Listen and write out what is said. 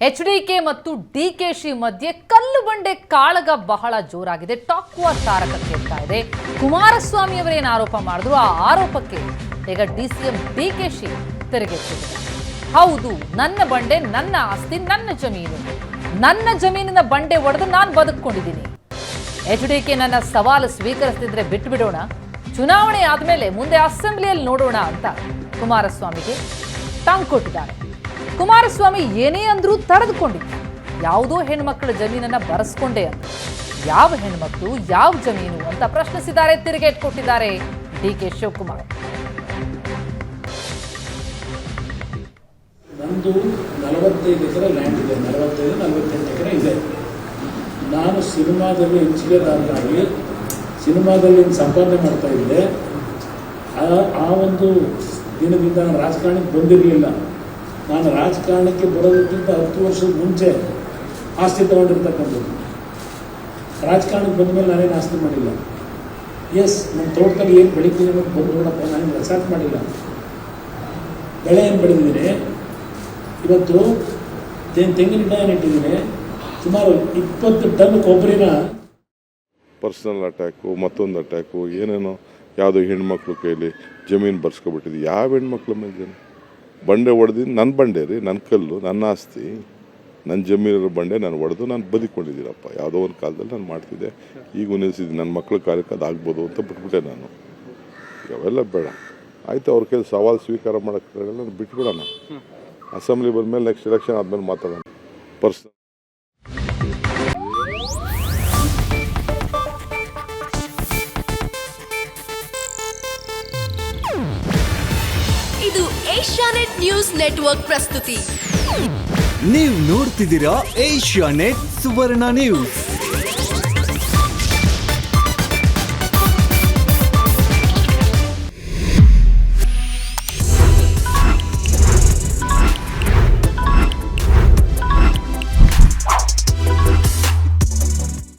HDK ಮತ್ತು ಡಿಕೆಶಿ ಮಧ್ಯೆ ಕಲ್ಲು ಬಂಡೆ ಕಾಳಗ ಬಹಳ ಜೋರಾಗಿದೆ. ಟಾಕ್ ವಾರ್ ತಾರಕಕ್ಕೇರ್ತಾ ಇದೆ. ಕುಮಾರಸ್ವಾಮಿ ಅವರೇನು ಆರೋಪ ಮಾಡಿದ್ರು ಆ ಆರೋಪಕ್ಕೆ ಈಗ ಡಿಸಿಎಂ ಡಿಕೆಶಿ ತಿರುಗೇಟಿದ್ದಾರೆ. ಹೌದು, ನನ್ನ ಬಂಡೆ, ನನ್ನ ಆಸ್ತಿ, ನನ್ನ ಜಮೀನು, ನನ್ನ ಜಮೀನಿನ ಬಂಡೆ ಒಡೆದು ನಾನು ಬದುಕೊಂಡಿದ್ದೀನಿ. ಎಚ್ಡಿಕೆ ನನ್ನ ಸವಾಲು ಸ್ವೀಕರಿಸ್ತಿದ್ರೆ ಬಿಟ್ಟು ಬಿಡೋಣ, ಚುನಾವಣೆ ಆದ್ಮೇಲೆ ಮುಂದೆ ಅಸೆಂಬ್ಲಿಯಲ್ಲಿ ನೋಡೋಣ ಅಂತ ಕುಮಾರಸ್ವಾಮಿಗೆ ಟಾಂಗ್ ಕೊಟ್ಟಿದ್ದಾರೆ. ಕುಮಾರಸ್ವಾಮಿ ಏನೇ ಅಂದ್ರೂ ತಡೆದುಕೊಂಡಿದ್ರು. ಯಾವುದೋ ಹೆಣ್ಮಕ್ಳ ಜಮೀನನ್ನ ಬರೆಸ್ಕೊಂಡೆ ಅಂತ. ಯಾವ ಹೆಣ್ಮಕ್ಳು, ಯಾವ ಜಮೀನು ಅಂತ ಪ್ರಶ್ನಿಸಿದ್ದಾರೆ, ತಿರುಗೇಟ್ ಕೊಟ್ಟಿದ್ದಾರೆ ಡಿಕೆ ಶಿವಕುಮಾರ್. ನಂದು 45 ಎಕರೆ ಲ್ಯಾಂಡ್ ಇದೆ, 45-48 ಎಕರೆ ಇದೆ. ನಾನು ಸಿನಿಮಾದಲ್ಲಿ ಹೆಚ್ಚಿಗೆದಾರನಾಗಿ ಸಿನಿಮಾದಲ್ಲಿ ಸಂಪಾದನೆ ಮಾಡ್ತಾ ಇದ್ದೆ. ಆ ಒಂದು ದಿನದಿಂದ ನಾನು ರಾಜಕಾರಣಕ್ಕೆ ಬಂದಿರಲಿಲ್ಲ. ನಾನು ರಾಜಕಾರಣಕ್ಕೆ ಬರೋದಕ್ಕಿಂತ 10 ವರ್ಷದ ಮುಂಚೆ ಆಸ್ತಿ ತಗೊಂಡಿರ್ತಕ್ಕಂಥದ್ದು. ರಾಜಕಾರಣಕ್ಕೆ ಬಂದ ಮೇಲೆ ನಾನೇನು ಆಸ್ತಿ ಮಾಡಿಲ್ಲ. ನನ್ನ ತೋಟದಲ್ಲಿ ಏನು ಬೆಳಿತೀನಿ ಅನ್ನೋದು ಬಂದು ನೋಡಪ್ಪ, ನಾನೇನು ರೆಸಾರ್ಟ್ ಮಾಡಿಲ್ಲ. ಬೆಳೆ ಏನು ಬೆಳೆದಿದ್ದೀನಿ, ಇವತ್ತು ತೆಂಗಿನ ಗಿಡ ಇಟ್ಟಿದ್ದೀನಿ. ಸುಮಾರು 20 ಟನ್ ಕೊಬ್ಬರಿನ ಪರ್ಸನಲ್ ಅಟ್ಯಾಕು, ಮತ್ತೊಂದು ಅಟ್ಯಾಕು, ಏನೇನೋ ಯಾವುದೋ ಹೆಣ್ಮಕ್ಳು ಕೈಲಿ ಜಮೀನು ಬರ್ಸ್ಕೊಬಿಟ್ಟಿದ್ವಿ. ಯಾವ ಹೆಣ್ಮಕ್ಳ ಮೇಲೆ ಬಂಡೆ ಹೊಡೆದಿದ್ದು? ನನ್ನ ಬಂಡೆ ರೀ, ನನ್ನ ಕಲ್ಲು, ನನ್ನ ಆಸ್ತಿ, ನನ್ನ ಜಮೀನಿರೋ ಬಂಡೆ ನಾನು ಹೊಡೆದು ನಾನು ಬದುಕೊಂಡಿದ್ದೀನಪ್ಪ. ಯಾವುದೋ ಒಂದು ಕಾಲದಲ್ಲಿ ನಾನು ಮಾಡ್ತಿದ್ದೆ, ಈಗ ನಿಲ್ಲಿಸಿದ್ದೀನಿ. ನನ್ನ ಮಕ್ಳ ಕಾರ್ಯಕ್ಕೆ ಅದಾಗ್ಬೋದು ಅಂತ ಬಿಟ್ಬಿಟ್ಟೆ ನಾನು. ಅವೆಲ್ಲ ಬೇಡ, ಆಯಿತು. ಅವ್ರ ಕೈಲಿ ಸವಾಲು ಸ್ವೀಕಾರ ಮಾಡೋಕ್ಕೆ ನಾನು ಬಿಟ್ಬಿಡೋಣ. ಅಸೆಂಬ್ಲಿ ಬಂದಮೇಲೆ ನೆಕ್ಸ್ಟ್ ಎಲೆಕ್ಷನ್ ಆದಮೇಲೆ ಮಾತಾಡೋಣ. ಪರ್ಸನಲ್ ಇದು ಏಷ್ಯಾನೆಟ್ ನ್ಯೂಸ್ ನೆಟ್ವರ್ಕ್ ಪ್ರಸ್ತುತಿ. ನೀವು ನೋಡ್ತಿದ್ದೀರಾ ಏಷ್ಯಾನೆಟ್ ಸುವರ್ಣ ನ್ಯೂಸ್.